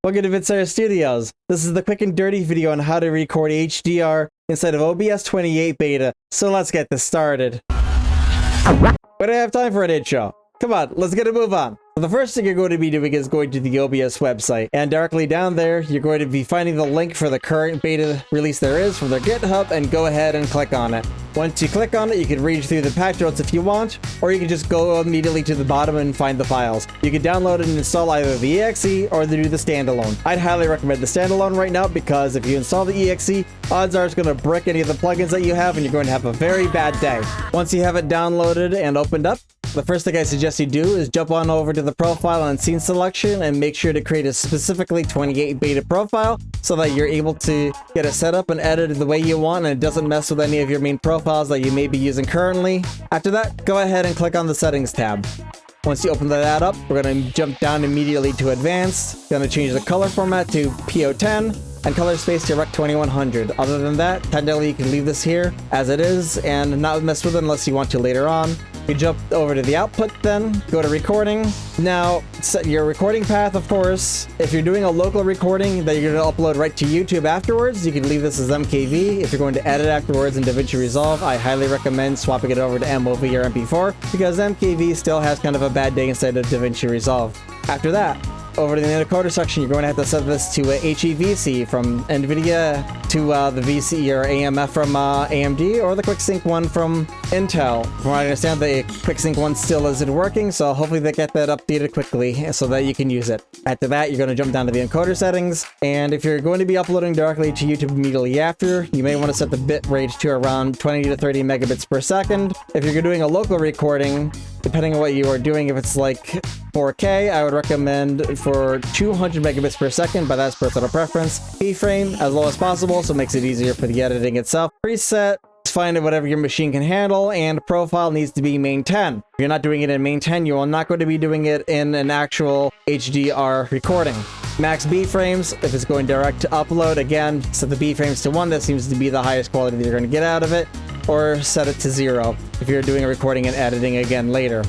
Welcome to Vensire Studios. This is the quick and dirty video on how to record HDR inside of OBS 28 beta, so let's get this started. We don't have time for an intro. Come on, let's get a move on. So the first thing you're going to be doing is going to the OBS website, and directly down there, you're going to be finding the link for the current beta release there is from their GitHub, and go ahead and click on it. Once you click on it, you can read through the patch notes if you want, or you can just go immediately to the bottom and find the files. You can download and install either the exe or do the standalone. I'd highly recommend the standalone right now because if you install the exe, odds are it's going to brick any of the plugins that you have and you're going to have a very bad day. Once you have it downloaded and opened up, the first thing I suggest you do is jump on over to the profile and scene selection and make sure to create a specifically 28 beta profile so that you're able to get it set up and edited the way you want and it doesn't mess with any of your main profiles that you may be using currently. After that, go ahead and click on the settings tab. Once you open that up, we're going to jump down immediately to advanced. Going to change the color format to PO10 and color space to Rec 2100. Other than that, technically you can leave this here as it is and not mess with it unless you want to later on. You jump over to the output then, go to recording. Now, set your recording path, of course. If you're doing a local recording that you're going to upload right to YouTube afterwards, you can leave this as MKV. If you're going to edit afterwards in Davinci Resolve, I highly recommend swapping it over to MOV or MP4 because MKV still has kind of a bad day inside of Davinci Resolve. After that, over to the encoder section, you're going to have to set this to a HEVC from NVIDIA to the VC or AMF from AMD or the QuickSync one from Intel. From what I understand, the QuickSync one still isn't working, so hopefully they get that updated quickly so that you can use it. After that, you're going to jump down to the encoder settings, and if you're going to be uploading directly to YouTube immediately after, you may want to set the bit rate to around 20 to 30 megabits per second. If you're doing a local recording, depending on what you are doing, if it's like 4K, I would recommend for 200 megabits per second, but that's personal preference. Keyframe as low as possible, so it makes it easier for the editing itself. Preset, find whatever your machine can handle, and profile needs to be main 10. If you're not doing it in main 10, you are not going to be doing it in an actual HDR recording. Max B-frames, if it's going direct to upload, again, set the B-frames to 1. That seems to be the highest quality that you're going to get out of it, or set it to 0 if you're doing a recording and editing again later.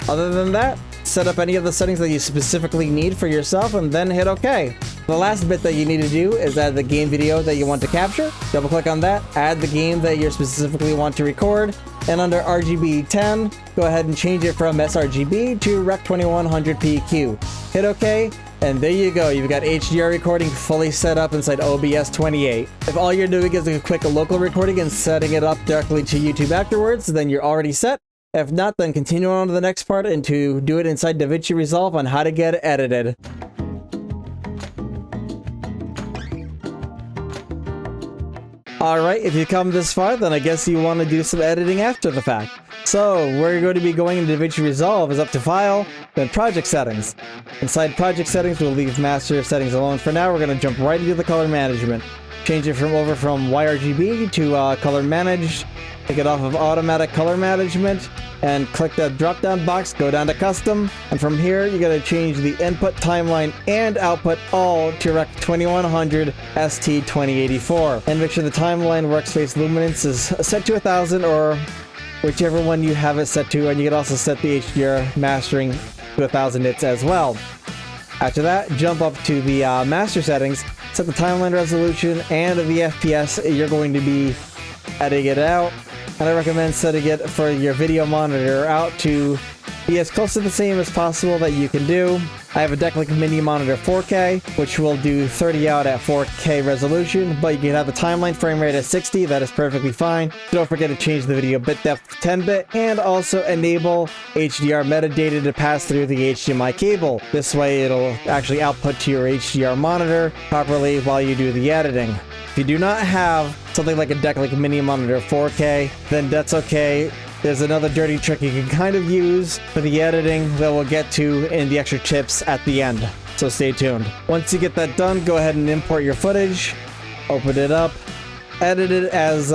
Other than that, set up any of the settings that you specifically need for yourself and then hit OK. The last bit that you need to do is add the game video that you want to capture. Double click on that, add the game that you specifically want to record, and under RGB 10, go ahead and change it from sRGB to Rec 2100 PQ. Hit OK, and there you go, you've got HDR recording fully set up inside OBS 28. If all you're doing is a quick local recording and setting it up directly to YouTube afterwards, then you're already set. If not, then continue on to the next part and to do it inside Davinci Resolve on how to get it edited. Alright, if you come this far, then I guess you want to do some editing after the fact. So, where you're going to be going in Davinci Resolve is up to File, then Project Settings. Inside Project Settings, we'll leave Master Settings alone for now. We're going to jump right into the Color Management. Change it over from YRGB to Color Managed. Take it off of Automatic Color Management and click that drop-down box, go down to Custom, and from here you gotta change the input timeline and output all to Rec 2100 ST2084. And make sure the timeline workspace luminance is set to 1000 or whichever one you have it set to, and you can also set the HDR mastering to 1000 nits as well. After that, jump up to the master settings, set the timeline resolution and the FPS you're going to be editing it out. And I recommend setting it for your video monitor out to be as close to the same as possible that you can do. I have a Decklink Mini Monitor 4K, which will do 30 out at 4K resolution, but you can have the timeline frame rate at 60, that is perfectly fine. Don't forget to change the video bit depth to 10-bit, and also enable HDR metadata to pass through the HDMI cable. This way it'll actually output to your HDR monitor properly while you do the editing. If you do not have something like a Decklink Mini Monitor 4K, then that's okay. There's another dirty trick you can kind of use for the editing that we'll get to in the extra tips at the end, so stay tuned. Once you get that done, go ahead and import your footage, open it up, edit it as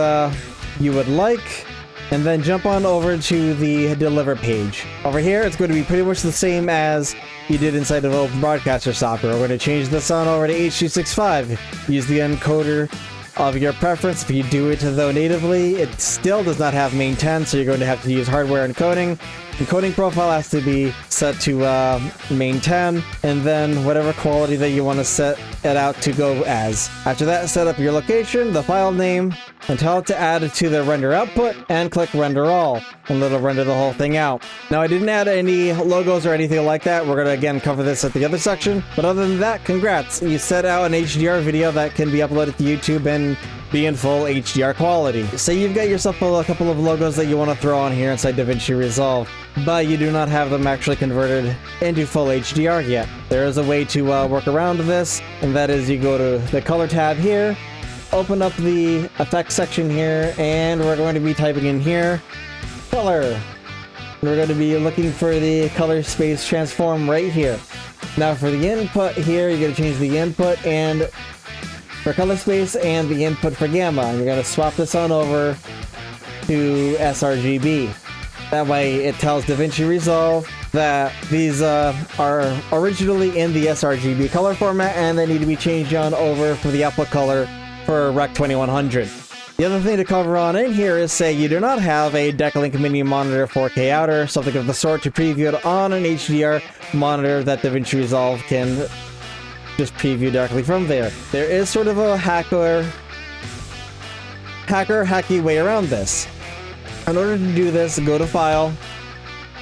you would like, and then jump on over to the deliver page. Over here, it's going to be pretty much the same as you did inside of Open Broadcaster software. We're going to change this on over to H.265. Use the encoder of your preference. If you do it though natively, it still does not have main 10, so you're going to have to use hardware encoding. Encoding profile has to be set to main 10, and then whatever quality that you want to set it out to go as. After that, set up your location, the file name, and tell it to add it to the render output, and click render all, and it'll render the whole thing out. Now, I didn't add any logos or anything like that. We're going to again cover this at the other section, but other than that, congrats. You set out an HDR video that can be uploaded to YouTube and be in full HDR quality. Say you've got yourself a couple of logos that you want to throw on here inside Davinci Resolve, but you do not have them actually converted into full HDR yet. There is a way to work around this, and that is you go to the color tab here, open up the effects section here, and we're going to be typing in here, color. We're going to be looking for the color space transform right here. Now for the input here, you're going to change the input and for color space and the input for gamma. And you're going to swap this on over to sRGB. That way it tells Davinci Resolve that these are originally in the sRGB color format and they need to be changed on over for the output color for Rec 2100. The other thing to cover on in here is say you do not have a Decalink Mini Monitor 4K outer, something of the sort, to preview it on an HDR monitor that Davinci Resolve can just preview directly from there. There is sort of a hacky way around this. In order to do this, go to File,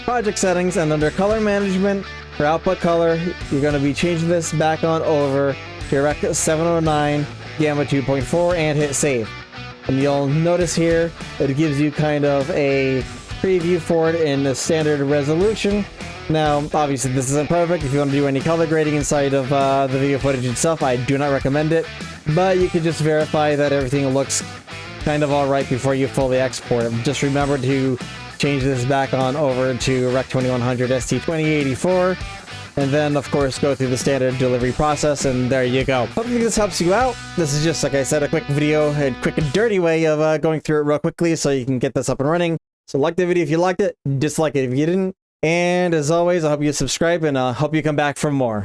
Project Settings, and under Color Management, for output color, you're going to be changing this back on over to Rec 709 Gamma 2.4 and hit Save. And you'll notice here it gives you kind of a preview for it in the standard resolution. Now, obviously this isn't perfect. If you want to do any color grading inside of the video footage itself, I do not recommend it. But you can just verify that everything looks kind of alright before you fully export it. Just remember to change this back on over to Rec 2100 ST2084. And then, of course, go through the standard delivery process, and there you go. Hopefully this helps you out. This is just, like I said, a quick video, a quick and dirty way of going through it real quickly so you can get this up and running. So like the video if you liked it, dislike it if you didn't. And as always, I hope you subscribe and hope you come back for more.